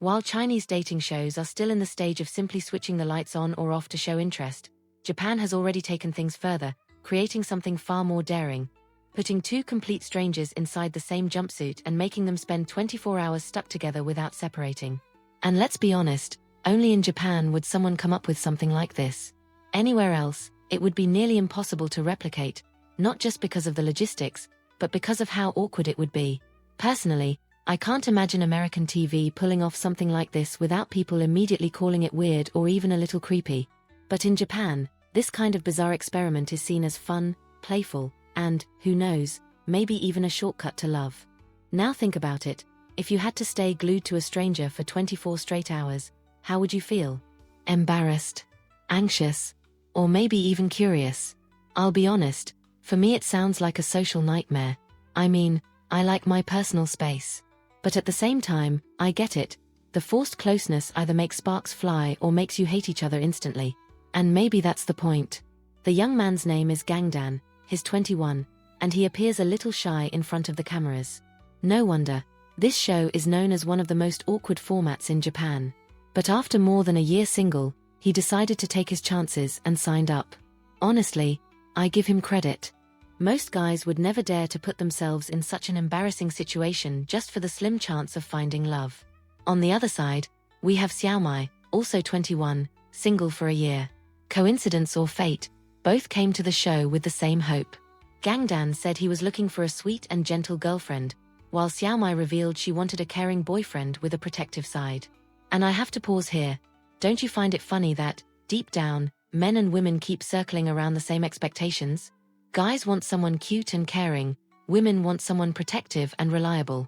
While Chinese dating shows are still in the stage of simply switching the lights on or off to show interest, Japan has already taken things further, creating something far more daring, putting two complete strangers inside the same jumpsuit and making them spend 24 hours stuck together without separating. And let's be honest, only in Japan would someone come up with something like this. Anywhere else, it would be nearly impossible to replicate, not just because of the logistics, but because of how awkward it would be. Personally, I can't imagine American TV pulling off something like this without people immediately calling it weird or even a little creepy. But in Japan, this kind of bizarre experiment is seen as fun, playful, and, who knows, maybe even a shortcut to love. Now think about it, if you had to stay glued to a stranger for 24 straight hours, how would you feel? Embarrassed? Anxious? Or maybe even curious? I'll be honest, for me it sounds like a social nightmare. I mean, I like my personal space. But at the same time, I get it. The forced closeness either makes sparks fly or makes you hate each other instantly. And maybe that's the point. The young man's name is Gangdan, he's 21, and he appears a little shy in front of the cameras. No wonder. This show is known as one of the most awkward formats in Japan. But after more than a year single, he decided to take his chances and signed up. Honestly, I give him credit. Most guys would never dare to put themselves in such an embarrassing situation just for the slim chance of finding love. On the other side, we have Xiaomai, also 21, single for a year. Coincidence or fate, both came to the show with the same hope. Gangdan said he was looking for a sweet and gentle girlfriend, while Xiaomai revealed she wanted a caring boyfriend with a protective side. And I have to pause here. Don't you find it funny that, deep down, men and women keep circling around the same expectations? Guys want someone cute and caring, women want someone protective and reliable.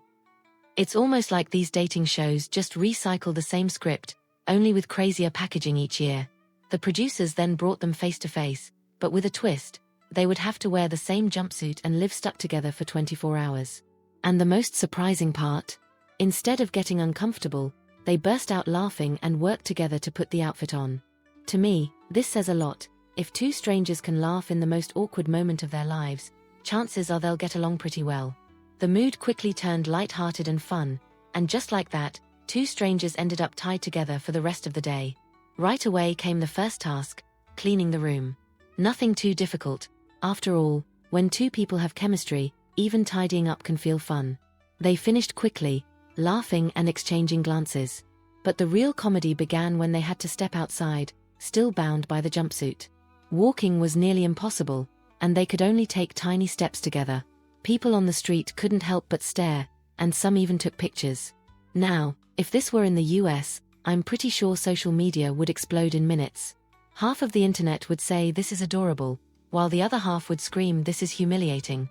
It's almost like these dating shows just recycle the same script, only with crazier packaging each year. The producers then brought them face to face, but with a twist. They would have to wear the same jumpsuit and live stuck together for 24 hours. And the most surprising part? Instead of getting uncomfortable, they burst out laughing and worked together to put the outfit on. To me, this says a lot. If two strangers can laugh in the most awkward moment of their lives, chances are they'll get along pretty well. The mood quickly turned light-hearted and fun, and just like that, two strangers ended up tied together for the rest of the day. Right away came the first task, cleaning the room. Nothing too difficult. After all, when two people have chemistry, even tidying up can feel fun. They finished quickly, laughing and exchanging glances. But the real comedy began when they had to step outside, still bound by the jumpsuit. Walking was nearly impossible, and they could only take tiny steps together. People on the street couldn't help but stare, and some even took pictures. Now, if this were in the US, I'm pretty sure social media would explode in minutes. Half of the internet would say this is adorable, while the other half would scream this is humiliating.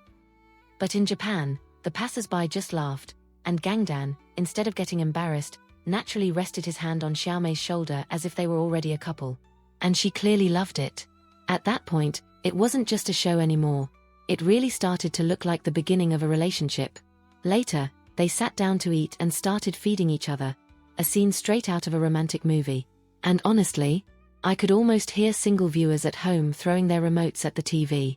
But in Japan, the passers-by just laughed, and Gangdan, instead of getting embarrassed, naturally rested his hand on Xiaomei's shoulder as if they were already a couple. And she clearly loved it. At that point, it wasn't just a show anymore. It really started to look like the beginning of a relationship. Later, they sat down to eat and started feeding each other, a scene straight out of a romantic movie. And honestly, I could almost hear single viewers at home throwing their remotes at the TV.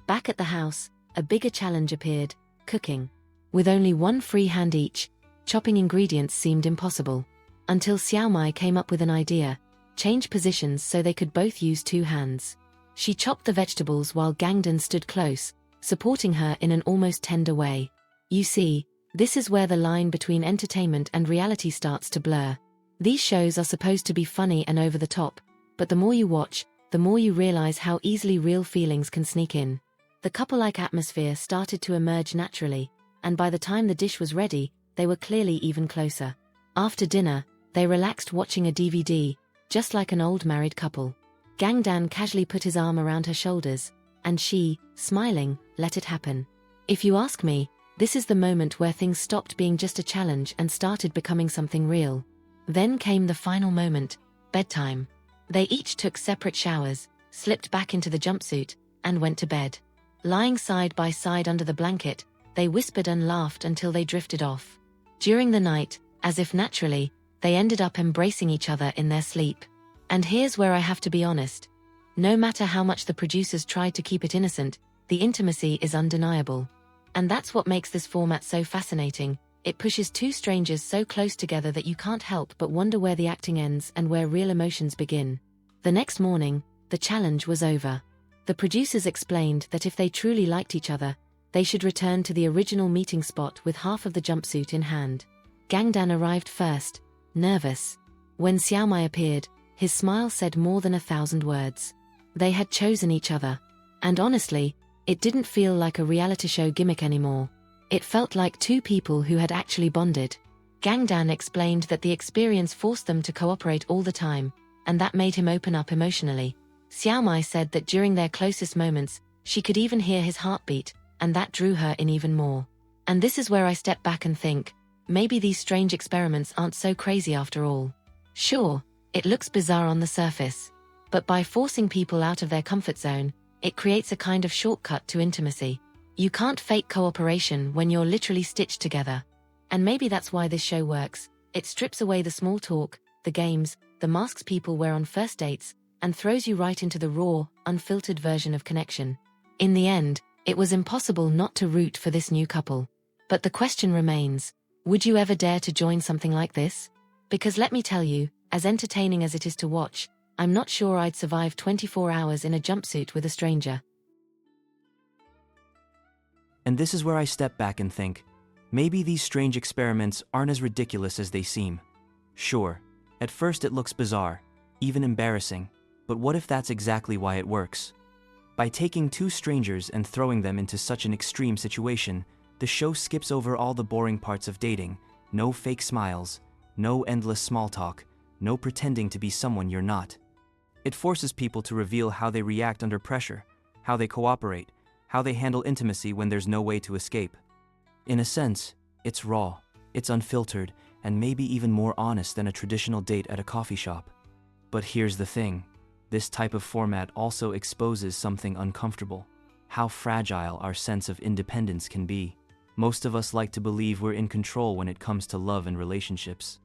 Back at the house, a bigger challenge appeared: cooking. With only one free hand each, chopping ingredients seemed impossible. Until Xiaomai came up with an idea: change positions so they could both use two hands. She chopped the vegetables while Gangdan stood close, supporting her in an almost tender way. You see, this is where the line between entertainment and reality starts to blur. These shows are supposed to be funny and over the top, but the more you watch, the more you realize how easily real feelings can sneak in. The couple-like atmosphere started to emerge naturally, and by the time the dish was ready, they were clearly even closer. After dinner, they relaxed watching a DVD, just like an old married couple. Gangdan casually put his arm around her shoulders, and she, smiling, let it happen. If you ask me, this is the moment where things stopped being just a challenge and started becoming something real. Then came the final moment: bedtime. They each took separate showers, slipped back into the jumpsuit, and went to bed. Lying side by side under the blanket, they whispered and laughed until they drifted off. During the night, as if naturally, they ended up embracing each other in their sleep. And here's where I have to be honest. No matter how much the producers tried to keep it innocent, the intimacy is undeniable. And that's what makes this format so fascinating. It pushes two strangers so close together that you can't help but wonder where the acting ends and where real emotions begin. The next morning, the challenge was over. The producers explained that if they truly liked each other, they should return to the original meeting spot with half of the jumpsuit in hand. Gangdan arrived first, nervous. When Xiaomai appeared, his smile said more than 1,000 words. They had chosen each other. And honestly, it didn't feel like a reality show gimmick anymore. It felt like two people who had actually bonded. Gangdan explained that the experience forced them to cooperate all the time, and that made him open up emotionally. Xiaomai said that during their closest moments, she could even hear his heartbeat, and that drew her in even more. And this is where I step back and think, maybe these strange experiments aren't so crazy after all. Sure, it looks bizarre on the surface, but by forcing people out of their comfort zone, it creates a kind of shortcut to intimacy. You can't fake cooperation when you're literally stitched together. And maybe that's why this show works. It strips away the small talk, the games, the masks people wear on first dates, and throws you right into the raw, unfiltered version of connection. In the end, it was impossible not to root for this new couple. But the question remains, would you ever dare to join something like this? Because let me tell you, as entertaining as it is to watch, I'm not sure I'd survive 24 hours in a jumpsuit with a stranger. And this is where I step back and think, maybe these strange experiments aren't as ridiculous as they seem. Sure, at first it looks bizarre, even embarrassing, but what if that's exactly why it works? By taking two strangers and throwing them into such an extreme situation, the show skips over all the boring parts of dating. No fake smiles, no endless small talk, no pretending to be someone you're not. It forces people to reveal how they react under pressure, how they cooperate, how they handle intimacy when there's no way to escape. In a sense, it's raw, it's unfiltered, and maybe even more honest than a traditional date at a coffee shop. But here's the thing. This type of format also exposes something uncomfortable: how fragile our sense of independence can be. Most of us like to believe we're in control when it comes to love and relationships.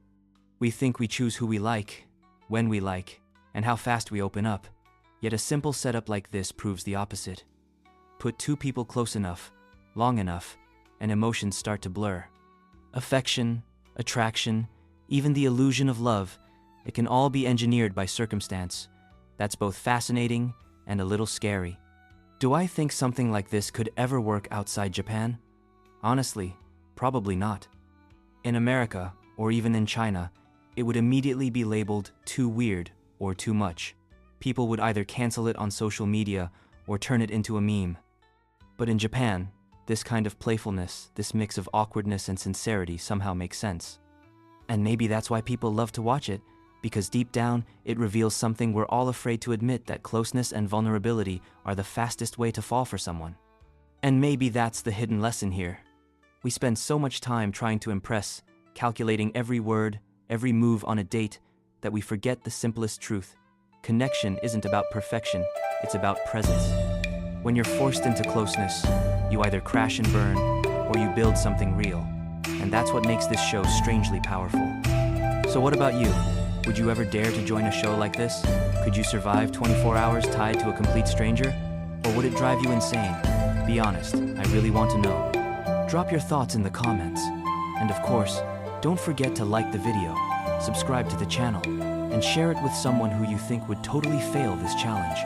We think we choose who we like, when we like, and how fast we open up. Yet a simple setup like this proves the opposite. Put two people close enough, long enough, and emotions start to blur. Affection, attraction, even the illusion of love, it can all be engineered by circumstance. That's both fascinating and a little scary. Do I think something like this could ever work outside Japan? Honestly, probably not. In America, or even in China, it would immediately be labeled too weird or too much. People would either cancel it on social media or turn it into a meme. But in Japan, this kind of playfulness, this mix of awkwardness and sincerity somehow makes sense. And maybe that's why people love to watch it, because deep down, it reveals something we're all afraid to admit, that closeness and vulnerability are the fastest way to fall for someone. And maybe that's the hidden lesson here. We spend so much time trying to impress, calculating every word, every move on a date, that we forget the simplest truth. Connection isn't about perfection, it's about presence. When you're forced into closeness, you either crash and burn, or you build something real. And that's what makes this show strangely powerful. So what about you? Would you ever dare to join a show like this? Could you survive 24 hours tied to a complete stranger? Or would it drive you insane? Be honest, I really want to know. Drop your thoughts in the comments. And of course, don't forget to like the video, subscribe to the channel, and share it with someone who you think would totally fail this challenge.